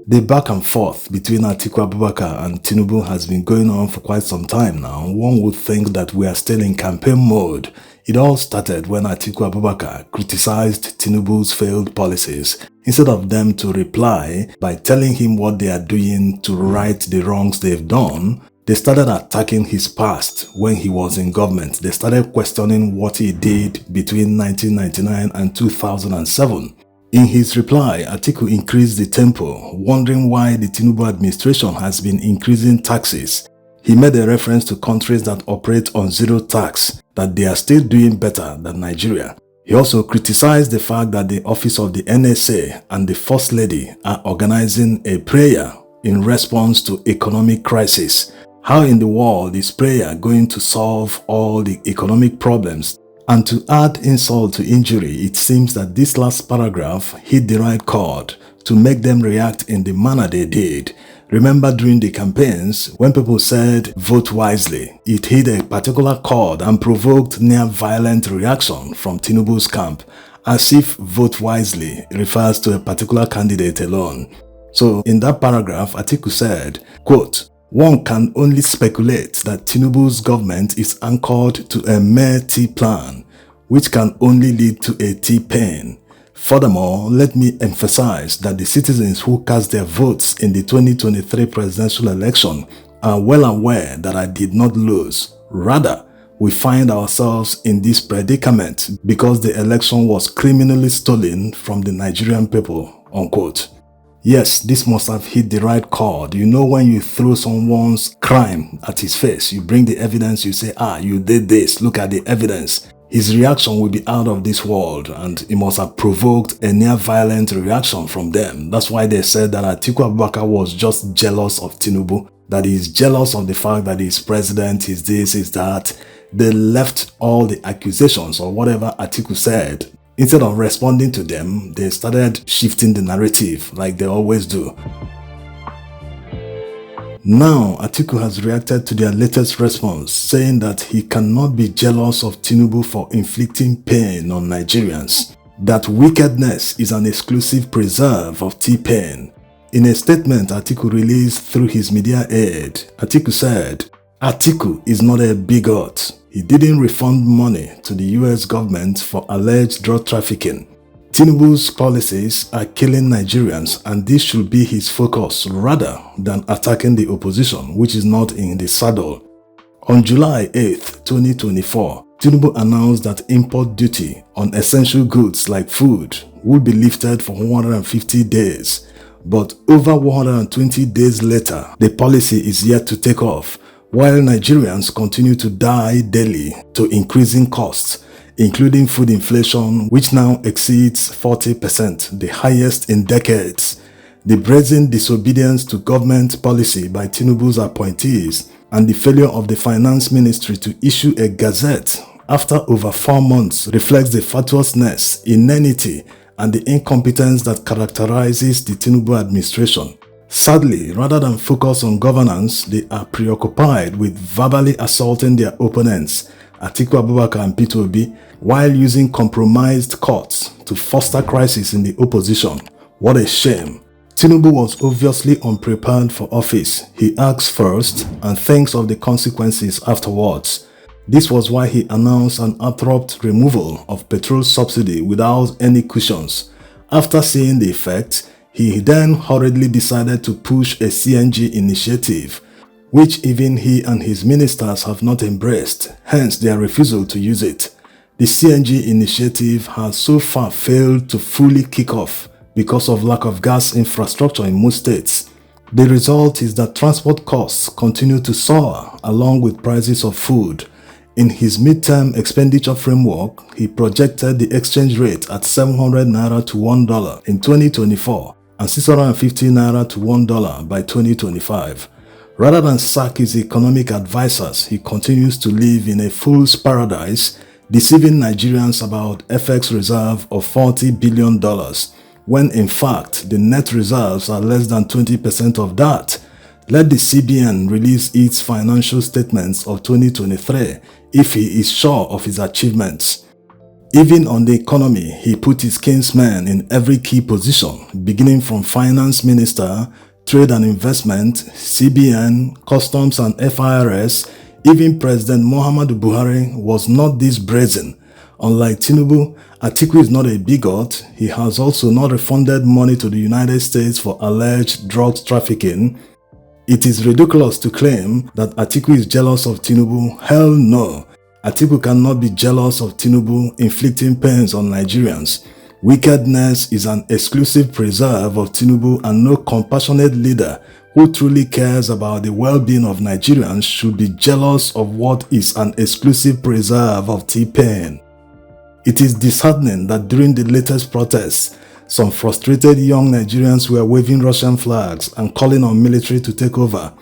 The back and forth between Atiku Abubakar and Tinubu has been going on for quite some time now. One would think that we are still in campaign mode. It all started when Atiku Abubakar criticized Tinubu's failed policies. Instead of them to reply by telling him what they are doing to right the wrongs they've done, they started attacking his past when he was in government. They started questioning what he did between 1999 and 2007. In his reply, Atiku increased the tempo, wondering why the Tinubu administration has been increasing taxes. He made a reference to countries that operate on zero tax, that they are still doing better than Nigeria. He also criticized the fact that the office of the NSA and the First Lady are organizing a prayer in response to economic crisis. How in the world is prayer going to solve all the economic problems? And to add insult to injury, it seems that this last paragraph hit the right chord to make them react in the manner they did. Remember during the campaigns, when people said vote wisely, it hit a particular chord and provoked near violent reaction from Tinubu's camp, as if vote wisely refers to a particular candidate alone. So in that paragraph, Atiku said, quote, "One can only speculate that Tinubu's government is anchored to a mere T plan, which can only lead to a T-pain. Furthermore, let me emphasize that the citizens who cast their votes in the 2023 presidential election are well aware that I did not lose. Rather, we find ourselves in this predicament because the election was criminally stolen from the Nigerian people." Unquote. Yes, this must have hit the right chord. You know, when you throw someone's crime at his face, you bring the evidence, you say, you did this, look at the evidence. His reaction will be out of this world, and it must have provoked a near violent reaction from them. That's why they said that Atiku Abubakar was just jealous of Tinubu, that he's jealous of the fact that he's president, he's this, he's that. They left all the accusations or whatever Atiku said. Instead of responding to them, they started shifting the narrative like they always do. Now, Atiku has reacted to their latest response, saying that he cannot be jealous of Tinubu for inflicting pain on Nigerians, that wickedness is an exclusive preserve of T-pain. In a statement Atiku released through his media aide, Atiku said, "Atiku is not a bigot. He didn't refund money to the US government for alleged drug trafficking. Tinubu's policies are killing Nigerians, and this should be his focus rather than attacking the opposition, which is not in the saddle." On July 8, 2024, Tinubu announced that import duty on essential goods like food would be lifted for 150 days. But over 120 days later, the policy is yet to take off, while Nigerians continue to die daily to increasing costs, including food inflation, which now exceeds 40%, the highest in decades. The brazen disobedience to government policy by Tinubu's appointees and the failure of the finance ministry to issue a gazette after over 4 months reflects the fatuousness, inanity, and the incompetence that characterizes the Tinubu administration. Sadly, rather than focus on governance, they are preoccupied with verbally assaulting their opponents, Atiku Abubakar and Peter Obi, while using compromised courts to foster crisis in the opposition. What a shame. Tinubu was obviously unprepared for office. He acts first and thinks of the consequences afterwards. This was why he announced an abrupt removal of petrol subsidy without any cushions. After seeing the effect, he then hurriedly decided to push a CNG initiative, which even he and his ministers have not embraced, hence their refusal to use it. The CNG initiative has so far failed to fully kick off because of lack of gas infrastructure in most states. The result is that transport costs continue to soar along with prices of food. In his midterm expenditure framework, he projected the exchange rate at 700 naira to $1 in 2024 and 650 naira to $1 by 2025. Rather than sack his economic advisors, he continues to live in a fool's paradise, deceiving Nigerians about FX reserve of $40 billion, when in fact the net reserves are less than 20% of that. Let the CBN release its financial statements of 2023 if he is sure of his achievements. Even on the economy, he put his kinsmen in every key position, beginning from finance minister, trade and investment, CBN, customs and FIRS. Even President Muhammadu Buhari was not this brazen. Unlike Tinubu, Atiku is not a bigot. He has also not refunded money to the United States for alleged drugs trafficking. It is ridiculous to claim that Atiku is jealous of Tinubu. Hell no. Atiku cannot be jealous of Tinubu inflicting pains on Nigerians. Wickedness is an exclusive preserve of Tinubu, and no compassionate leader who truly cares about the well-being of Nigerians should be jealous of what is an exclusive preserve of T-Pain. It is disheartening that during the latest protests, some frustrated young Nigerians were waving Russian flags and calling on military to take over.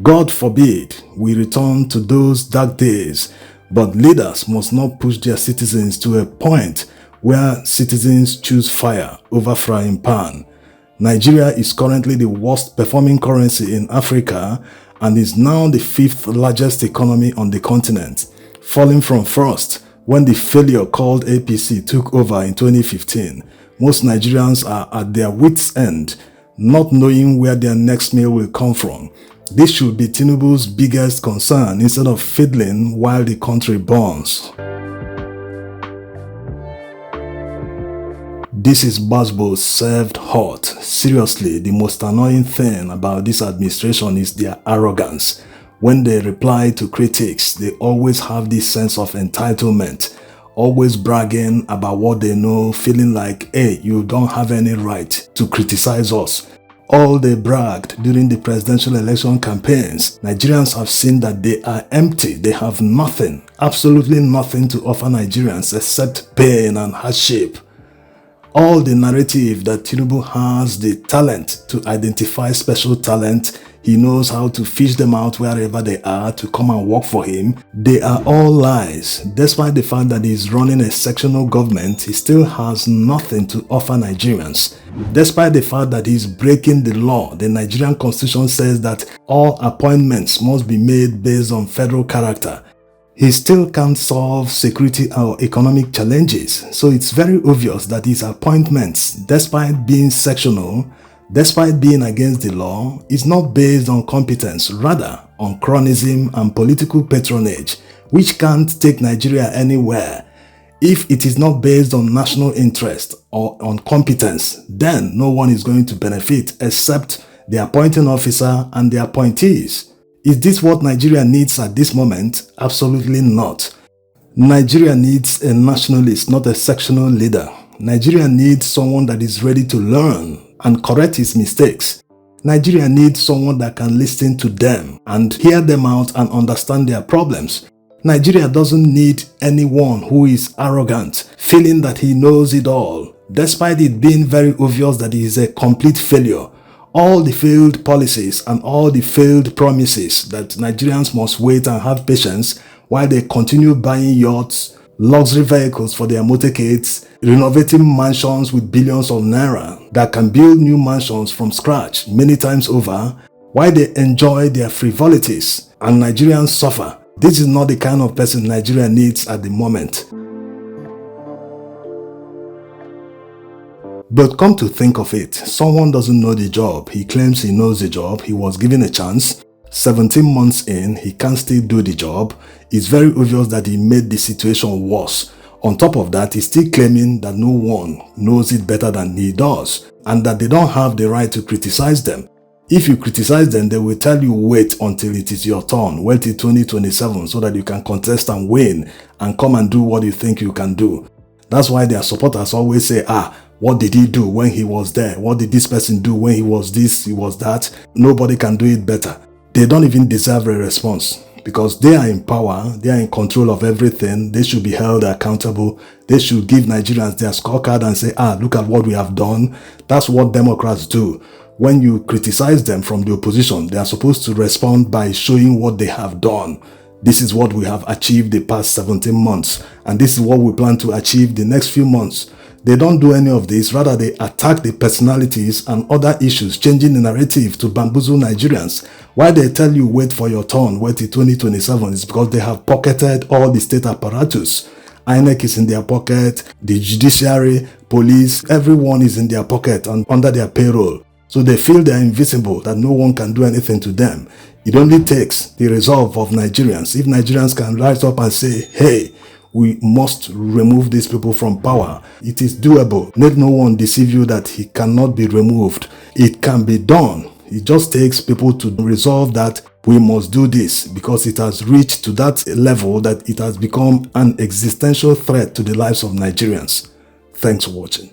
God forbid we return to those dark days, but leaders must not push their citizens to a point where citizens choose fire over frying pan. Nigeria is currently the worst performing currency in Africa and is now the 5th largest economy on the continent, falling from first when the failure called APC took over in 2015. Most Nigerians are at their wits' end, not knowing where their next meal will come from. This should be Tinubu's biggest concern instead of fiddling while the country burns. This is Basbo served hot. Seriously, the most annoying thing about this administration is their arrogance. When they reply to critics, they always have this sense of entitlement, always bragging about what they know, feeling like, hey, you don't have any right to criticize us. All they bragged during the presidential election campaigns, Nigerians have seen that they are empty. They have nothing, absolutely nothing to offer Nigerians except pain and hardship. All the narrative that Tinubu has the talent to identify special talent, he knows how to fish them out wherever they are to come and work for him. They are all lies. Despite the fact that he is running a sectional government, he still has nothing to offer Nigerians. Despite the fact that he is breaking the law, the Nigerian constitution says that all appointments must be made based on federal character. He still can't solve security or economic challenges, so it's very obvious that his appointments, despite being sectional, despite being against the law, is not based on competence, rather on cronyism and political patronage, which can't take Nigeria anywhere. If it is not based on national interest or on competence, then no one is going to benefit except the appointing officer and the appointees. Is this what Nigeria needs at this moment? Absolutely not. Nigeria needs a nationalist, not a sectional leader. Nigeria needs someone that is ready to learn and correct his mistakes. Nigeria needs someone that can listen to them and hear them out and understand their problems. Nigeria doesn't need anyone who is arrogant, feeling that he knows it all, despite it being very obvious that he is a complete failure. All the failed policies and all the failed promises that Nigerians must wait and have patience while they continue buying yachts, luxury vehicles for their motorcades, renovating mansions with billions of naira that can build new mansions from scratch many times over, while they enjoy their frivolities and Nigerians suffer. This is not the kind of person Nigeria needs at the moment. But come to think of it, someone doesn't know the job. He claims he knows the job. He was given a chance. 17 months in, he can't still do the job. It's very obvious that he made the situation worse. On top of that, he's still claiming that no one knows it better than he does and that they don't have the right to criticize them. If you criticize them, they will tell you wait until it is your turn, wait till 2027 so that you can contest and win and come and do what you think you can do. That's why their supporters always say, what did he do when he was there? What did this person do when he was this, he was that? Nobody can do it better. They don't even deserve a response because they are in power, they are in control of everything. They should be held accountable. They should give Nigerians their scorecard and say, look at what we have done. That's what Democrats do. When you criticize them from the opposition, they are supposed to respond by showing what they have done. This is what we have achieved the past 17 months, and this is what we plan to achieve the next few months. They don't do any of this. Rather, they attack the personalities and other issues, changing the narrative to bamboozle Nigerians. Why they tell you wait for your turn, wait till 2027 is because they have pocketed all the state apparatus INEC is in their pocket, the judiciary, police, everyone is in their pocket and under their payroll. So they feel they are invisible, that no one can do anything to them. It only takes the resolve of Nigerians. If Nigerians can rise up and say, hey, we must remove these people from power, it is doable. Let no one deceive you that he cannot be removed. It can be done. It just takes people to resolve that we must do this, because it has reached to that level that it has become an existential threat to the lives of Nigerians. Thanks for watching.